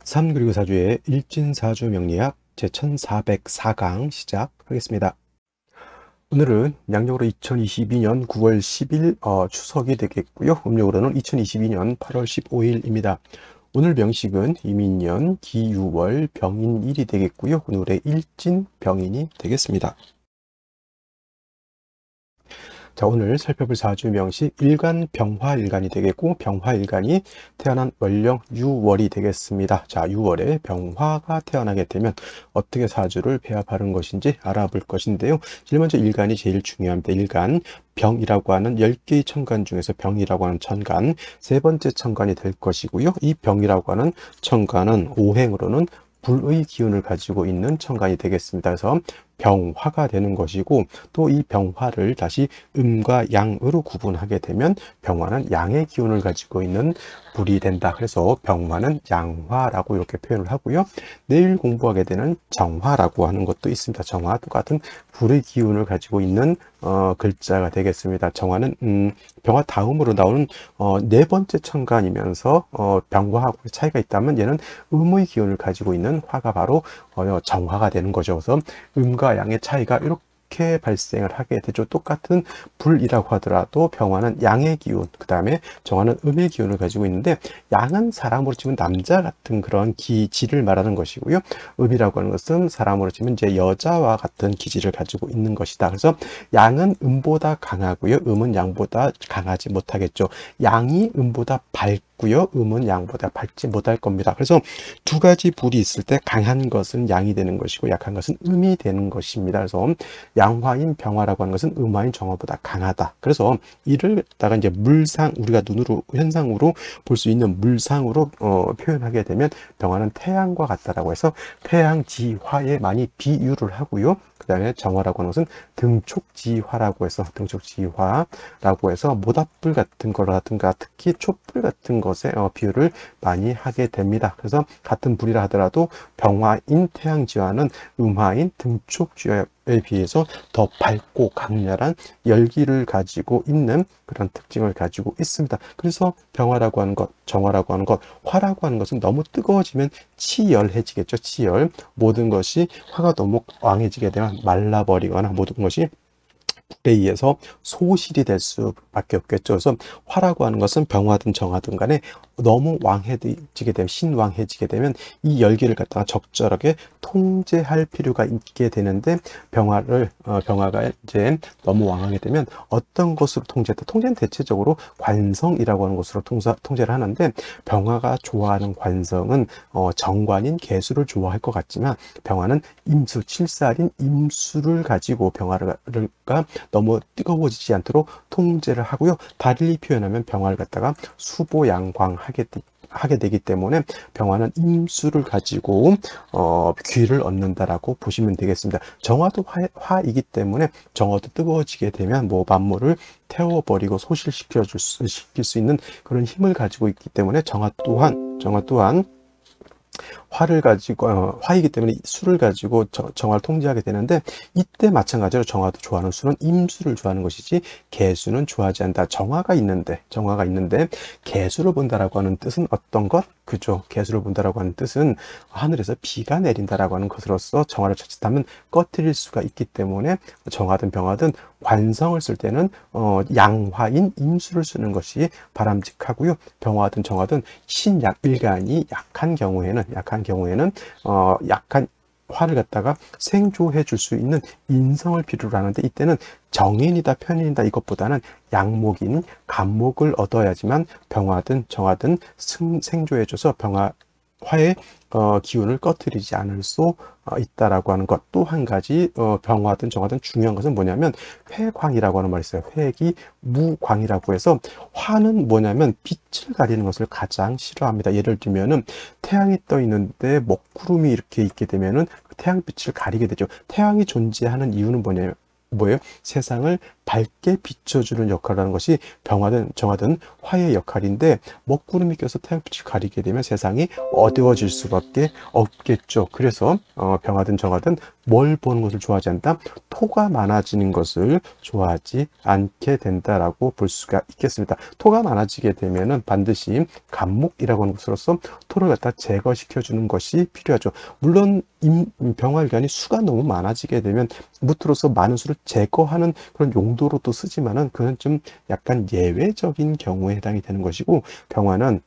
3 그리고 4주의 일진사주 명리학 제1404강 시작하겠습니다. 오늘은 양력으로 2022년 9월 10일 추석이 되겠고요. 음력으로는 2022년 8월 15일입니다. 오늘 명식은 이민년 기유월 병인일이 되겠고요. 오늘의 일진 병인이 되겠습니다. 자, 오늘 살펴볼 사주 명식 일간 병화일간이 되겠고, 병화일간이 태어난 월령 유월이 되겠습니다. 자, 유월에 병화가 태어나게 되면 어떻게 사주를 배합하는 것인지 알아볼 것인데요. 제일 먼저 일간이 제일 중요합니다. 일간 병이라고 하는 10개의 천간 중에서 병이라고 하는 천간 세 번째 천간이 될 것이고요. 이 병이라고 하는 천간은 오행으로는 불의 기운을 가지고 있는 천간이 되겠습니다. 그래서 병화가 되는 것이고, 또 이 병화를 다시 음과 양으로 구분하게 되면 병화는 양의 기운을 가지고 있는 불이 된다. 그래서 병화는 양화라고 이렇게 표현을 하고요. 내일 공부하게 되는 정화라고 하는 것도 있습니다. 정화 똑같은 불의 기운을 가지고 있는 글자가 되겠습니다. 정화는 병화 다음으로 나오는 네 번째 천간이면서 병화하고 차이가 있다면 얘는 음의 기운을 가지고 있는 화가 바로 정화가 되는 거죠. 그래서 음과 양의 차이가 이렇게 발생을 하게 되죠. 똑같은 불이라고 하더라도 병화는 양의 기운, 그 다음에 정화는 음의 기운을 가지고 있는데, 양은 사람으로 치면 남자 같은 그런 기질을 말하는 것이고요. 음이라고 하는 것은 사람으로 치면 이제 여자와 같은 기질을 가지고 있는 것이다. 그래서 양은 음보다 강하고요. 음은 양보다 강하지 못하겠죠. 양이 음보다 밝고요. 음은 양보다 밝지 못할 겁니다. 그래서 두 가지 불이 있을 때 강한 것은 양이 되는 것이고 약한 것은 음이 되는 것입니다. 그래서 양화인 병화라고 하는 것은 음화인 정화보다 강하다. 그래서 이를 갖다가 이제 물상, 우리가 눈으로 현상으로 볼 수 있는 물상으로 표현하게 되면 병화는 태양과 같다라고 해서 태양지화에 많이 비유를 하고요. 그 다음에 정화라고 하는 것은 등촉지화라고 해서 등촉지화라고 해서 모닥불 같은 거라든가 특히 촛불 같은 것에 비유를 많이 하게 됩니다. 그래서 같은 불이라 하더라도 병화인 태양지화는 음화인 등촉지화에 비해서 더 밝고 강렬한 열기를 가지고 있는 그런 특징을 가지고 있습니다. 그래서 병화라고 하는 것, 정화라고 하는 것, 화라고 하는 것은 너무 뜨거워지면 치열해지겠죠. 치열. 모든 것이 화가 너무 왕해지게 되면 말라버리거나 모든 것이 불에 의해서 소실이 될 수밖에 없겠죠. 그래서 화라고 하는 것은 병화든 정화든 간에 너무 왕해지게 되면, 신왕해지게 되면 이 열기를 갖다가 적절하게 통제할 필요가 있게 되는데, 병화가 이제 너무 왕하게 되면 어떤 것으로 통제했다? 통제는 대체적으로 관성이라고 하는 것으로 통제를 하는데, 병화가 좋아하는 관성은 정관인 개수를 좋아할 것 같지만 병화는 임수, 칠살인 임수를 가지고 병화가 너무 뜨거워지지 않도록 통제를 하고요. 달리 표현하면 병화를 갖다가 수보양광하게 되기 때문에 병화는 임수를 가지고 귀를 얻는다라고 보시면 되겠습니다. 정화도 화이기 때문에 정화도 뜨거워지게 되면 만물을 태워버리고 소실시킬 수 있는 그런 힘을 가지고 있기 때문에 정화 또한 화를 가지고 화이기 때문에 수를 가지고 정화를 통제하게 되는데, 이때 마찬가지로 정화도 좋아하는 수는 임수를 좋아하는 것이지 개수는 좋아하지 않는다. 정화가 있는데 개수를 본다라고 하는 뜻은 어떤 것? 그죠. 개수를 본다라고 하는 뜻은 하늘에서 비가 내린다라고 하는 것으로서 정화를 자칫하면 꺼트릴 수가 있기 때문에 정화든 병화든 관성을 쓸 때는 양화인 임수를 쓰는 것이 바람직하고요. 병화든 정화든 신약 일간이 약한 경우에는 약한 화를 갖다가 생조해 줄 수 있는 인성을 필요로 하는데, 이때는 정인이다 편인이다 이것보다는 양목인 간목을 얻어야지만 병화든 정화든 생조해 줘서 화의 기운을 꺼트리지 않을 수 있다라고 하는 것. 또 한 가지 병화든 정화든 중요한 것은 뭐냐면 회광이라고 하는 말이 있어요. 회기 무광이라고 해서, 화는 뭐냐면 빛을 가리는 것을 가장 싫어합니다. 예를 들면은 태양이 떠 있는데 먹구름이 이렇게 있게 되면은 그 태양빛을 가리게 되죠. 태양이 존재하는 이유는 뭐예요? 세상을 밝게 비춰주는 역할을 하는 것이 병화든 정화든 화의 역할인데, 먹구름이 껴서 태양빛을 가리게 되면 세상이 어두워질 수밖에 없겠죠. 그래서 병화든 정화든 뭘 보는 것을 좋아하지 않다? 토가 많아지는 것을 좋아하지 않게 된다라고 볼 수가 있겠습니다. 토가 많아지게 되면은 반드시 간목이라고 하는 것으로서 토를 갖다 제거시켜주는 것이 필요하죠. 물론 병화일간이 수가 너무 많아지게 되면 무토로서 많은 수를 제거하는 그런 용도로도 쓰지만은 그건 좀 약간 예외적인 경우에 해당이 되는 것이고, 병화는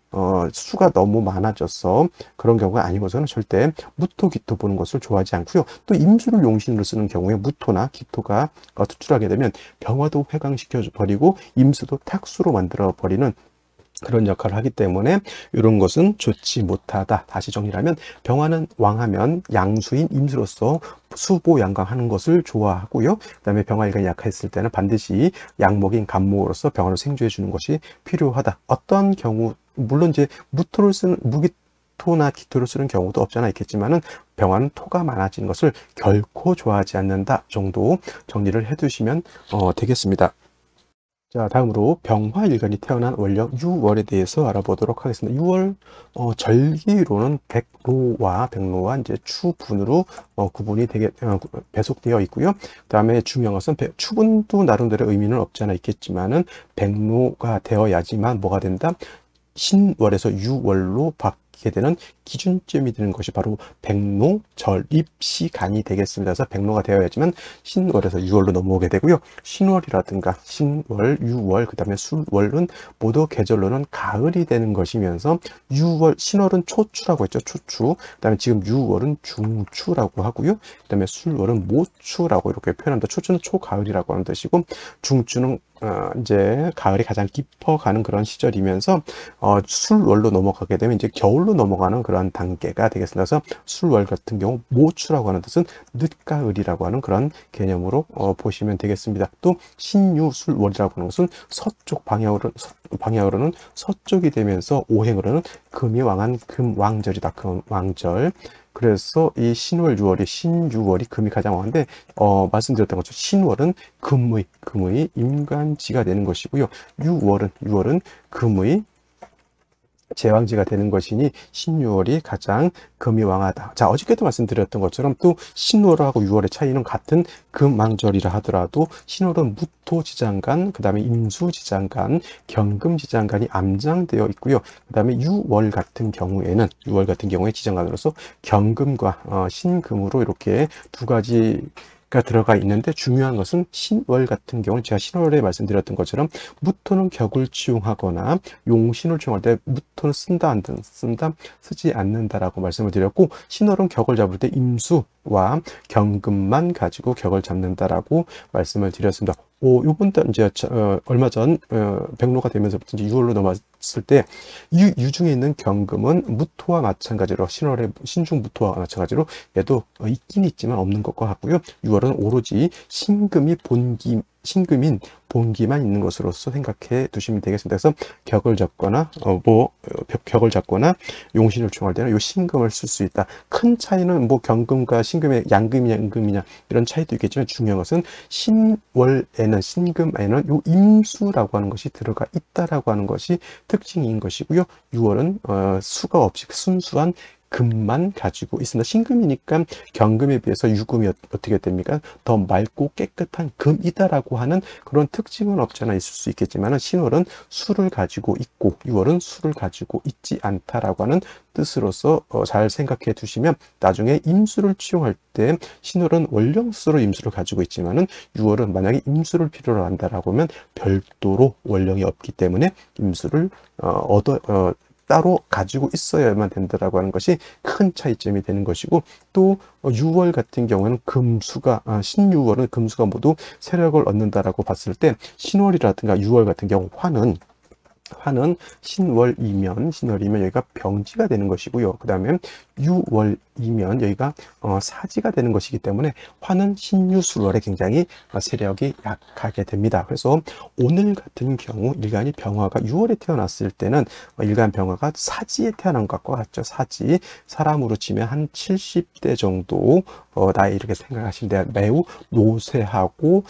수가 너무 많아져서 그런 경우가 아니고서는 절대 무토, 기토 보는 것을 좋아하지 않고요. 또 임수를 용신으로 쓰는 경우에 무토나 기토가 투출하게 되면 병화도 회강시켜 버리고 임수도 탁수로 만들어 버리는 그런 역할을 하기 때문에 이런 것은 좋지 못하다. 다시 정리하면 병화는 왕하면 양수인 임수로서 수보양강하는 것을 좋아하고요. 그 다음에 병화일간이 약했을 때는 반드시 양목인 간목으로서 병화를 생주해 주는 것이 필요하다. 어떤 경우 물론 이제 무토를 쓰는 무기토나 기토를 쓰는 경우도 없잖아 있겠지만은 병화는 토가 많아지는 것을 결코 좋아하지 않는다 정도 정리를 해두시면 되겠습니다. 자, 다음으로 병화일간이 태어난 월령 유월에 대해서 알아보도록 하겠습니다. 유월 절기로는 백로와 이제 추분으로 구분이 되게 배속되어 있고요. 그다음에 중요한 것은 추분도 나름대로 의미는 없지 않아 있겠지만은 백로가 되어야지만 뭐가 된다? 신월에서 유월로 바뀌게 되는 기준점이 되는 것이 바로 백로 절입 시간이 되겠습니다. 그래서 백로가 되어야지만 신월에서 유월로 넘어오게 되고요. 신월이라든가 신월, 유월, 그 다음에 술월은 모두 계절로는 가을이 되는 것이면서 유월, 신월은 초추라고 했죠. 초추. 그 다음에 지금 유월은 중추라고 하고요. 그 다음에 술월은 모추라고 이렇게 표현합니다. 초추는 초가을이라고 하는 뜻이고, 중추는 이제 가을이 가장 깊어가는 그런 시절이면서 술월로 넘어가게 되면 이제 겨울로 넘어가는 그런 단계가 되겠습니다. 그래서 술월 같은 경우 모추라고 하는 뜻은 늦가을이라고 하는 그런 개념으로 보시면 되겠습니다. 또 신유술월이라고 하는 것은 서쪽 방향으로는 서쪽이 되면서 오행으로는 금이 왕한 금왕절이다. 금왕절. 그래서 이 신월, 유월이 신유월이 금이 가장 왕한데 말씀드렸던 것처럼 신월은 금의 임간지가 되는 것이고요. 유월은 금의 제왕지가 되는 것이니 신유월이 가장 금이 왕하다. 자, 어저께도 말씀드렸던 것처럼 또 신월하고 유월의 차이는 같은 금왕절이라 하더라도 신월은 무토지장간, 그 다음에 임수지장간, 경금지장간이 암장되어 있고요. 그 다음에 유월 같은 경우에 지장간으로서 경금과 신금으로 이렇게 두 가지 들어가 있는데, 중요한 것은 신월 같은 경우는 제가 신월에 말씀드렸던 것처럼 무토는 격을 치용하거나 용신을 치용할 때 무토는 쓰지 않는다라고 말씀을 드렸고, 신월은 격을 잡을 때 임수와 경금만 가지고 격을 잡는다라고 말씀을 드렸습니다. 요번 달 이제 얼마 전 백로가 되면서부터 이제 유월로 넘어왔을 때 유중에 있는 경금은 무토와 마찬가지로 신월의 신중 무토와 마찬가지로 얘도 있긴 있지만 없는 것과 같고요. 유월은 오로지 신금인 본기만 있는 것으로서 생각해 두시면 되겠습니다. 그래서 격을 잡거나 격을 잡거나 용신을 충할 때는 요 신금을 쓸 수 있다. 큰 차이는 뭐 경금과 신금의 양금이냐 음금이냐 이런 차이도 있겠지만, 중요한 것은 신월에는 신금에는 요 임수라고 하는 것이 들어가 있다라고 하는 것이 특징인 것이고요. 유월은 수가 없이 순수한 금만 가지고 있습니다. 신금이니까 경금에 비해서 유금이 어떻게 됩니까? 더 맑고 깨끗한 금이다라고 하는 그런 특징은 없지 않아 있을 수 있겠지만, 신월은 수를 가지고 있고 유월은 수를 가지고 있지 않다라고 하는 뜻으로서 잘 생각해 두시면, 나중에 임수를 치용할 때 신월은 원령수로 임수를 가지고 있지만은 유월은 만약에 임수를 필요로 한다라고 하면 별도로 원령이 없기 때문에 임수를 따로 가지고 있어야만 된다라고 하는 것이 큰 차이점이 되는 것이고, 또 유월 같은 경우에는 신유월은 금수가 모두 세력을 얻는다라고 봤을 때, 신월이라든가 유월 같은 경우 화는 신월이면 여기가 병지가 되는 것이고요. 그 다음에 유월이면 여기가 사지가 되는 것이기 때문에 화는 신유술월에 굉장히 세력이 약하게 됩니다. 그래서 오늘 같은 경우 일간이 병화가 6월에 태어났을 때는 일간 병화가 사지에 태어난 것과 같죠. 사지, 사람으로 치면 한 70대 정도 나이 이렇게 생각하시면 돼요. 매우 노쇠하고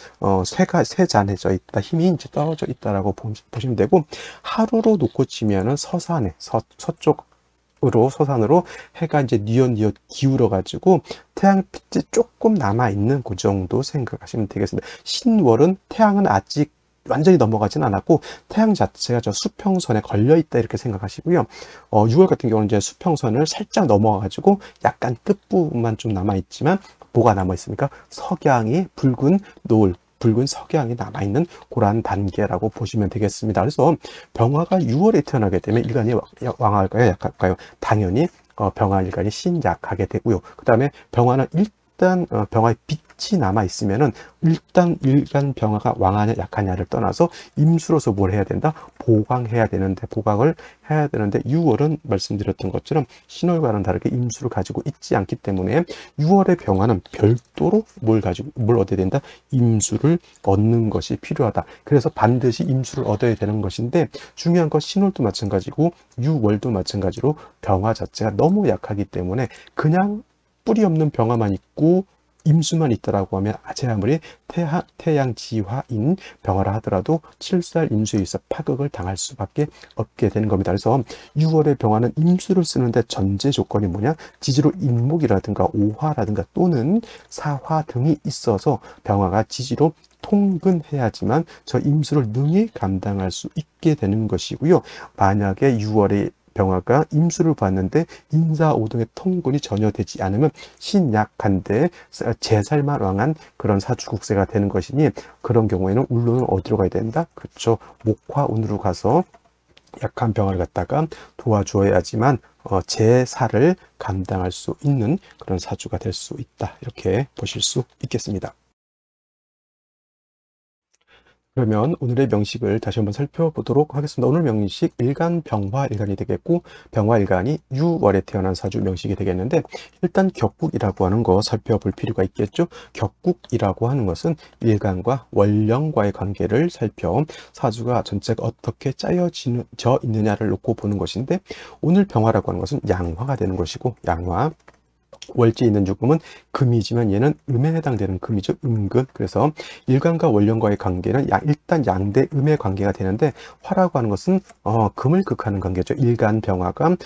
쇠잔해져 있다, 힘이 이제 떨어져 있다라고 보시면 되고, 하루로 놓고 치면은 서산으로 해가 이제 뉘엿뉘엿 기울어 가지고 태양빛이 조금 남아 있는 그 정도 생각하시면 되겠습니다. 신월은 태양은 아직 완전히 넘어가진 않았고 태양 자체가 저 수평선에 걸려 있다 이렇게 생각하시고요. 6월 같은 경우는 이제 수평선을 살짝 넘어가 가지고 약간 끝부분만 좀 남아 있지만 뭐가 남아 있습니까? 석양이 붉은 석양이 남아있는 그러한 단계라고 보시면 되겠습니다. 그래서 병화가 6월에 태어나게 되면 일간이 왕할까요? 약할까요? 당연히 병화 일간이 신약하게 되고요. 그 다음에 병화는 일단 병화의 빛이 남아있으면은 일단 일간 병화가 왕하냐 약하냐를 떠나서 임수로서 뭘 해야 된다? 보강해야 되는데 6월은 말씀드렸던 것처럼 신월과는 다르게 임수를 가지고 있지 않기 때문에 6월의 병화는 별도로 뭘 얻어야 된다? 임수를 얻는 것이 필요하다. 그래서 반드시 임수를 얻어야 되는 것인데 중요한 건 신월도 마찬가지고 6월도 마찬가지로 병화 자체가 너무 약하기 때문에 그냥 뿌리 없는 병화만 있고 임수만 있다라고 하면 아무리 태양지화인 병화라 하더라도 7살 임수에 있어 파극을 당할 수밖에 없게 되는 겁니다. 그래서 6월의 병화는 임수를 쓰는데 전제 조건이 뭐냐? 지지로 인목이라든가 오화라든가 또는 사화 등이 있어서 병화가 지지로 통근해야지만 저 임수를 능히 감당할 수 있게 되는 것이고요. 만약에 6월에 병화가 임수를 봤는데 인사오등의 통근이 전혀 되지 않으면 신약한데 제살만 왕한 그런 사주국세가 되는 것이니 그런 경우에는 울로는 어디로 가야 된다? 그렇죠. 목화운으로 가서 약한 병화를 갖다가 도와주어야지만 제사를 감당할 수 있는 그런 사주가 될 수 있다. 이렇게 보실 수 있겠습니다. 그러면 오늘의 명식을 다시 한번 살펴보도록 하겠습니다. 오늘 명식 일간 병화 일간이 되겠고 병화 일간이 6월에 태어난 사주 명식이 되겠는데 일단 격국이라고 하는 거 살펴볼 필요가 있겠죠. 격국이라고 하는 것은 일간과 월령과의 관계를 살펴 사주가 전체가 어떻게 짜여져 있느냐를 놓고 보는 것인데 오늘 병화라고 하는 것은 양화가 되는 것이고 양화 월지에 있는 죽음은 금이지만 얘는 음에 해당되는 금이죠. 음금. 그래서 일간과 월령과의 관계는 일단 양대 음의 관계가 되는데 화라고 하는 것은 금을 극하는 관계죠. 일간 병화가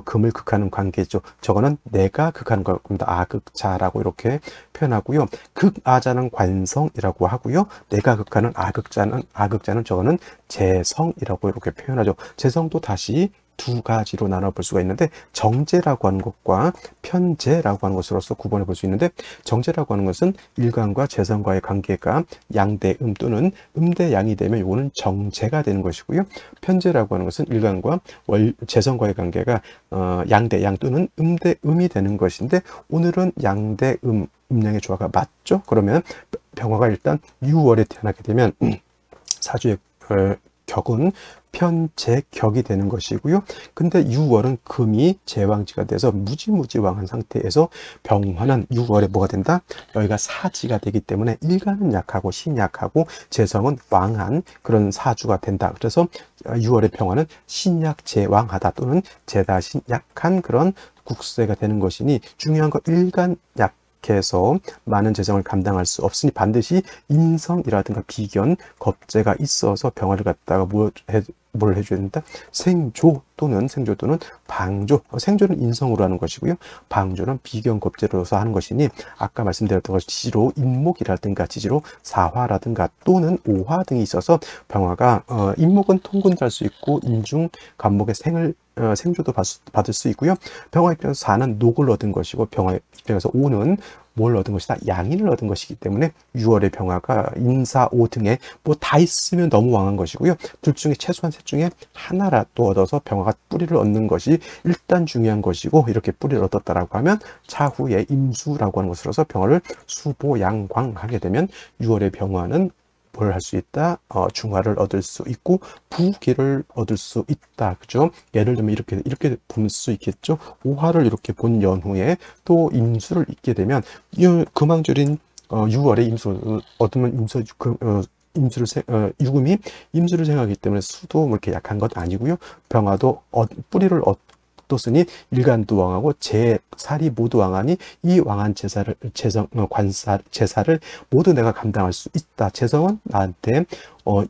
금을 극하는 관계죠. 저거는 내가 극하는 겁니다. 아극자라고 이렇게 표현하고요. 극아자는 관성이라고 하고요. 내가 극하는 아극자는 저거는 재성이라고 이렇게 표현하죠. 재성도 다시 두 가지로 나눠볼 수가 있는데 정제라고 하는 것과 편제라고 하는 것으로서 구분해 볼 수 있는데 정제라고 하는 것은 일간과 재성과의 관계가 양대음 또는 음대양이 되면 이거는 정제가 되는 것이고요. 편제라고 하는 것은 일간과 재성과의 관계가 양대양 또는 음대음이 되는 것인데 오늘은 양대음 음양의 조화가 맞죠? 그러면 병화가 일단 6월에 태어나게 되면 사주의 격은 편제격이 되는 것이고요. 근데 6월은 금이 제왕지가 돼서 무지무지왕한 상태에서 병화는 6월에 뭐가 된다? 여기가 사지가 되기 때문에 일간은 약하고 신약하고 재성은 왕한 그런 사주가 된다. 그래서 6월의 병화는 신약 제왕하다 또는 제다신 약한 그런 국세가 되는 것이니 중요한 건 일간 해서 많은 재정을 감당할 수 없으니 반드시 인성이라든가 비견, 겁재가 있어서 병화를 갖다가 뭘 해줘야 된다? 생조 또는 방조. 생조는 인성으로 하는 것이고요. 방조는 비견, 겁재로서 하는 것이니 아까 말씀드렸던 것이 지지로 인목이라든가 지지로 사화라든가 또는 오화 등이 있어서 병화가 인목은 통근할 수 있고 인중, 간목의 생조도 받을 수 있고요. 병화 입장에서 4는 녹을 얻은 것이고 병화 입장에서 5는 뭘 얻은 것이다? 양인을 얻은 것이기 때문에 6월의 병화가 인사 5 등에 뭐 다 있으면 너무 왕한 것이고요. 둘 중에 최소한 셋 중에 하나라도 얻어서 병화가 뿌리를 얻는 것이 일단 중요한 것이고 이렇게 뿌리를 얻었다라고 하면 차후에 임수라고 하는 것으로서 병화를 수보양광하게 되면 6월의 병화는 뭘 할 수 있다? 중화를 얻을 수 있고 부기를 얻을 수 있다. 그죠? 예를 들면 이렇게 볼 수 있겠죠? 오화를 이렇게 본 연후에 또 임수를 잇게 되면 금왕절인 6월에 임수 얻으면 유금이 임수를 생하기 때문에 수도 뭐 이렇게 약한 것 아니고요. 병화도 뿌리를 얻었으니 일간도 왕하고 제살이 모두 왕하니 이 왕한 제사를 제사를 모두 내가 감당할 수 있다. 재성은 나한테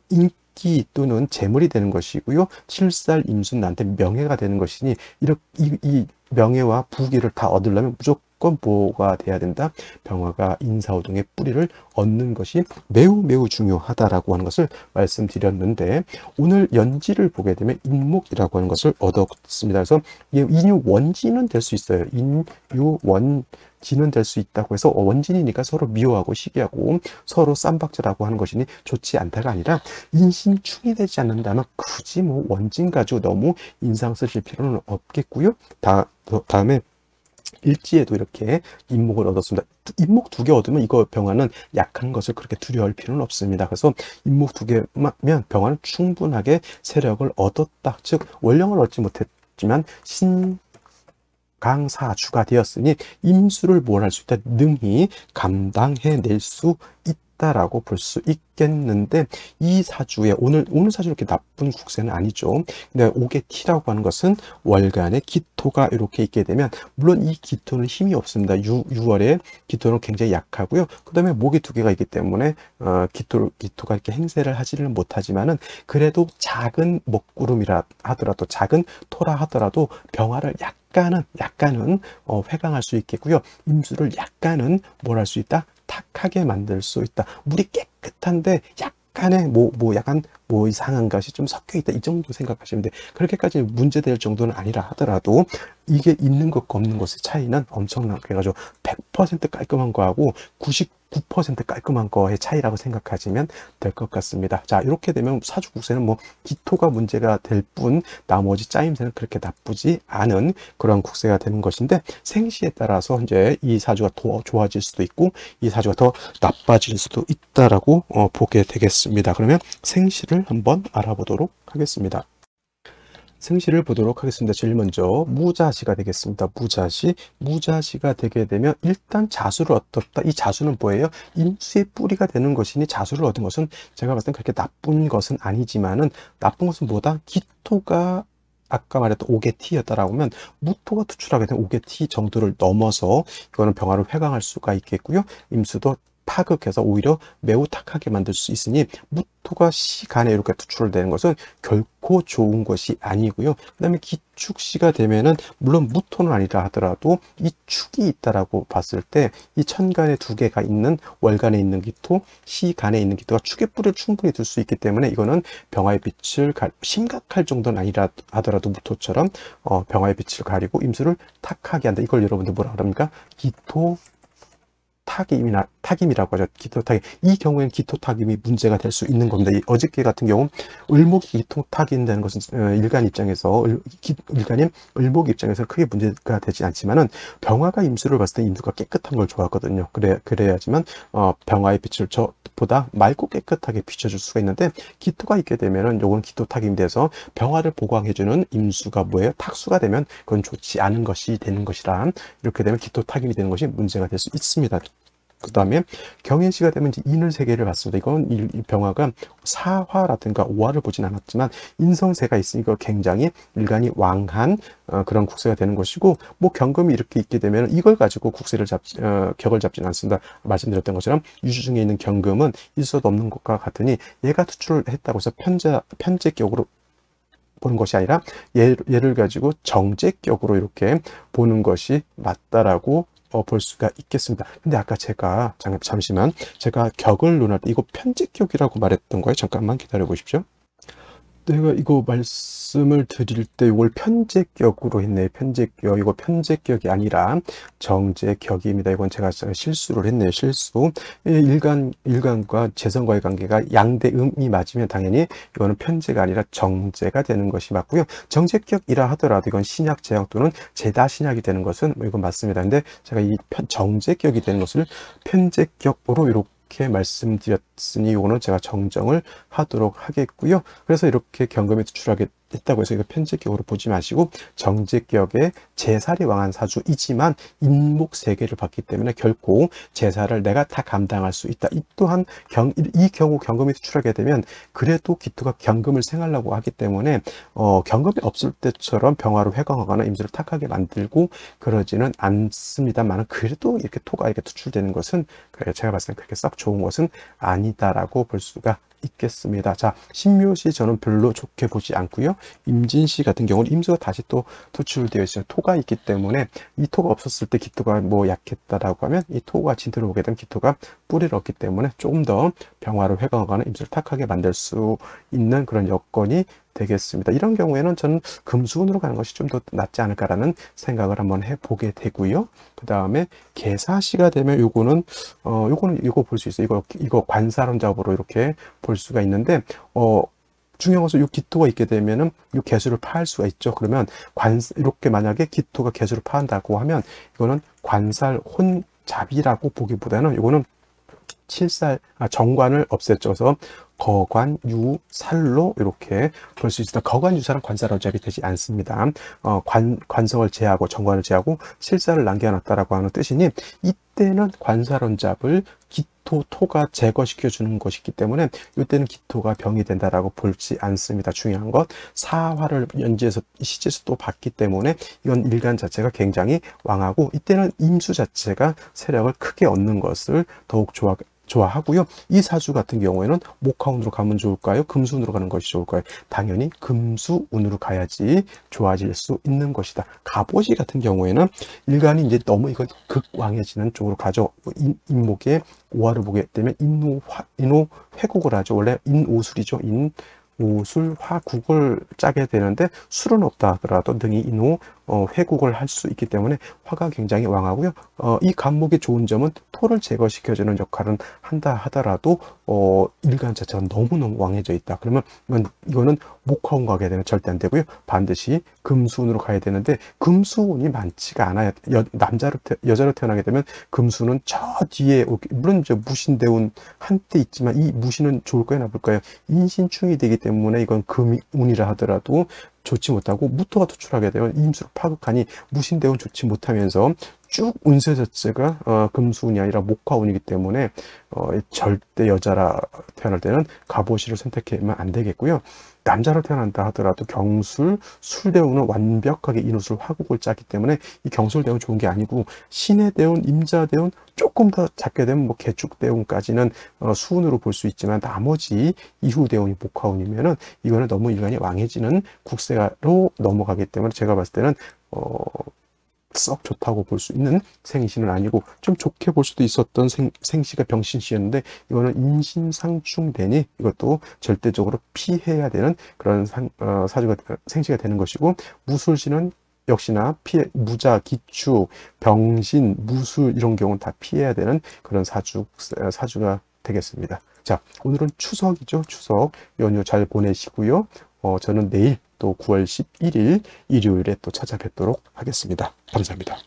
인기 또는 재물이 되는 것이고요. 칠살 임수는 나한테 명예가 되는 것이니 이 명예와 부귀를 다 얻으려면 무조건 뭐가 돼야 된다? 병화가 인사오동의 뿌리를 얻는 것이 매우 매우 중요하다라고 하는 것을 말씀드렸는데, 오늘 연지를 보게 되면 인목이라고 하는 것을 얻었습니다. 그래서 인유원지는 될 수 있어요. 인유원지는 될 수 있다고 해서 원진이니까 서로 미워하고 시기하고 서로 쌈박질하고 하는 것이니 좋지 않다가 아니라, 인신충이 되지 않는다면 굳이 뭐 원진 가지고 너무 인상 쓰실 필요는 없겠고요. 다음에 일지에도 이렇게 인목을 얻었습니다. 인목 2개 얻으면 이거 병화는 약한 것을 그렇게 두려워할 필요는 없습니다. 그래서 인목 2개면 병화는 충분하게 세력을 얻었다. 즉 원령을 얻지 못했지만 신강사주가 되었으니 임수를 뭘 할 수 있다? 능히 감당해낼 수 있다라고 볼 수 있겠는데, 이 사주에 오늘 사주 이렇게 나쁜 국세는 아니죠. 근데 옥의 티라고 하는 것은 월간에 기토가 이렇게 있게 되면, 물론 이 기토는 힘이 없습니다. 6월에 기토는 굉장히 약하고요. 그 다음에 목이 2개가 있기 때문에 기토가 이렇게 행세를 하지는 못하지만은, 그래도 작은 먹구름이라 하더라도, 작은 토라 하더라도 병화를 약간은 회강할 수 있겠고요. 임수를 약간은 뭘 할 수 있다? 탁하게 만들 수 있다. 물이 깨끗한데 약간의 약간 이상한 것이 좀 섞여 있다. 이 정도 생각하시면 돼. 그렇게까지 문제될 정도는 아니라 하더라도, 이게 있는 것과 없는 것의 차이는 엄청나게 해가지고 100% 깔끔한 거하고 99% 깔끔한 거의 차이라고 생각하시면 될 것 같습니다. 자, 이렇게 되면 사주 국세는 뭐 기토가 문제가 될 뿐 나머지 짜임새는 그렇게 나쁘지 않은 그런 국세가 되는 것인데, 생시에 따라서 이제 이 사주가 더 좋아질 수도 있고 이 사주가 더 나빠질 수도 있다라고 보게 되겠습니다. 그러면 생시를 한번 알아보도록 하겠습니다. 생시를 보도록 하겠습니다. 제일 먼저 무자시가 되겠습니다. 무자시가 되게 되면 일단 자수를 얻었다. 이 자수는 뭐예요? 임수의 뿌리가 되는 것이니, 자수를 얻은 것은 제가 봤을 땐 그렇게 나쁜 것은 아니지만은, 나쁜 것은 뭐다? 기토가 아까 말했던 오개티였다라고 하면 무토가 투출하게 된 오개티 정도를 넘어서 이거는 병화를 회강할 수가 있겠고요. 임수도 파극해서 오히려 매우 탁하게 만들 수 있으니, 무토가 시간에 이렇게 투출되는 것은 결코 좋은 것이 아니고요. 그 다음에 기축시가 되면은, 물론 무토는 아니라 하더라도 이 축이 있다라고 봤을 때, 이 천간에 2개가 있는 월간에 있는 기토, 시간에 있는 기토가 축의 뿌리를 충분히 둘 수 있기 때문에, 이거는 병화의 빛을 심각할 정도는 아니라 하더라도 무토처럼 병화의 빛을 가리고 임수를 탁하게 한다. 이걸 여러분들 뭐라 그럽니까? 기토 타김이라고 하죠. 기토 타김. 이 경우에는 기토 타김이 문제가 될 수 있는 겁니다. 어저께 같은 경우 을목이 기토 타김이 되는 것은 일간 입장에서, 일간인 을목 입장에서 크게 문제가 되지 않지만은, 병화가 임수를 봤을 때 임수가 깨끗한 걸 좋아하거든요. 그래야지만 병화의 빛을 보다 맑고 깨끗하게 비춰줄 수가 있는데, 기토가 있게 되면은 요건 기토 타김이 돼서 병화를 보강해주는 임수가 뭐예요? 탁수가 되면 그건 좋지 않은 것이 되는 것이라, 이렇게 되면 기토 타김이 되는 것이 문제가 될 수 있습니다. 그 다음에 경인시가 되면 이제 인을 3개를 봤습니다. 이건 이 병화가 사화라든가 오화를 보진 않았지만 인성세가 있으니까 굉장히 일간이 왕한 그런 국세가 되는 것이고, 뭐 경금이 이렇게 있게 되면 이걸 가지고 국세를 격을 잡지는 않습니다. 말씀드렸던 것처럼 유주 중에 있는 경금은 있을 수 없는 것과 같으니, 얘가 투출을 했다고 해서 편제격으로 보는 것이 아니라 얘를 가지고 정제격으로 이렇게 보는 것이 맞다라고 볼 수가 있겠습니다. 근데 아까 제가 잠시만, 제가 격을 논할 때 이거 편제격이라고 말했던 거예요. 잠깐만 기다려 보십시오. 내가 이거 말씀을 드릴 때 이걸 편제격으로 했네요. 편제격. 이거 편제격이 아니라 정제격입니다. 이건 제가 실수를 했네요. 실수. 일간과 재성과의 관계가 양대음이 맞으면 당연히 이거는 편제가 아니라 정제가 되는 것이 맞고요. 정제격이라 하더라도 이건 신약, 제약 또는 제다 신약이 되는 것은 이건 맞습니다. 근데 제가 이 정제격이 되는 것을 편제격으로 이렇게 말씀드렸던 있으니 요거는 제가 정정을 하도록 하겠고요. 그래서 이렇게 경금이 투출하게 됐다고 해서 이거 편제격으로 보지 마시고 정제격의 제살이 왕한 사주이지만 인목 3개를 받기 때문에 결코 제살을 내가 다 감당할 수 있다. 이 또한 이 경우 경금이 투출하게 되면 그래도 기토가 경금을 생하려고 하기 때문에 경금이 없을 때처럼 병화로 회광하거나 임수를 탁하게 만들고 그러지는 않습니다만 그래도 이렇게 토가 이렇게 투출되는 것은 제가 봤을 때 그렇게 썩 좋은 것은 아니다라고 볼 수가 있겠습니다. 자, 신묘시 저는 별로 좋게 보지 않고요. 임진시 같은 경우는 임수가 다시 또 투출되어 있어요. 토가 있기 때문에 이 토가 없었을 때 기토가 뭐 약했다라고 하면 이 토가 진토로 오게 되면 기토가 뿌리를 얻기 때문에 조금 더 병화를 회광하거나 임수를 탁하게 만들 수 있는 그런 여건이 되겠습니다. 이런 경우에는 저는 금수운으로 가는 것이 좀 더 낫지 않을까라는 생각을 한번 해보게 되고요. 그 다음에 개사시가 되면 요거는 이거 볼 수 있어요. 이거 관사론 작업으로 이렇게 볼 수가 있는데 중요한 것은 이 기토가 있게 되면은 이 개수를 파할 수가 있죠. 그러면 이렇게 만약에 기토가 개수를 파한다고 하면 이거는 관살 혼잡이라고 보기보다는 이거는 정관을 없앴죠. 거관유살로 이렇게 볼 수 있습니다. 거관유살은 관살어잡이 되지 않습니다. 관성을 제하고 정관을 제하고 칠살을 남겨놨다라고 하는 뜻이니 이때는 관살원잡을 토가 제거시켜 주는 것이기 때문에 이때는 기토가 병이 된다라고 볼지 않습니다. 중요한 것 사화를 연지에서 시제에서 또 받기 때문에 이건 일간 자체가 굉장히 왕하고 이때는 임수 자체가 세력을 크게 얻는 것을 더욱 좋아하고요. 이 사주 같은 경우에는 목화운으로 가면 좋을까요? 금수운으로 가는 것이 좋을까요? 당연히 금수운으로 가야지 좋아질 수 있는 것이다. 갑오시 같은 경우에는 일간이 이제 너무 이거 극왕해지는 쪽으로 가죠. 인목에 오화를 보게 되면 인호 회국을 하죠. 원래 인오술이죠. 오술 화국을 짜게 되는데 술은 없다 하더라도 능히 인호 회국을 할 수 있기 때문에 화가 굉장히 왕하고요. 이 간목의 좋은 점은 토를 제거시켜주는 역할은 한다 하더라도 일간 자체가 너무너무 왕해져 있다. 그러면 이거는 목화운 가게 되면 절대 안 되고요. 반드시 금수운으로 가야 되는데 금수운이 많지가 않아요. 여자로 태어나게 되면 금수는 저 뒤에 물론 이제 무신대운 한때 있지만 이 무신은 좋을까요 나쁠까요? 인신충이 되기 때문에 이건 금운이라 하더라도 좋지 못하고 무토가 투출하게 되면 임수로 파극하니 무신대운 좋지 못하면서 쭉 운세 자체가 금수운이 아니라 목화운이기 때문에 절대 여자라 태어날 때는 갑오시를 선택하면 안 되겠고요. 남자로 태어난다 하더라도 경술, 술대운은 완벽하게 인호술 화국을 짜기 때문에 이 경술대운 좋은 게 아니고 신해대운, 임자대운 조금 더 작게 되면 뭐 개축대운까지는 수운으로 볼 수 있지만 나머지 이후대운이 목화운이면은 이거는 너무 일간이 왕해지는 국세로 넘어가기 때문에 제가 봤을 때는 썩 좋다고 볼 수 있는 생시는 아니고 좀 좋게 볼 수도 있었던 생시가 병신시였는데 이거는 인신상충되니 이것도 절대적으로 피해야 되는 그런 생시가 되는 것이고 무술시는 역시나 무자, 기축, 병신, 무술 이런 경우는 다 피해야 되는 그런 사주가 되겠습니다. 자, 오늘은 추석이죠. 추석 연휴 잘 보내시고요. 저는 내일 또 9월 11일 일요일에 또 찾아뵙도록 하겠습니다. 감사합니다.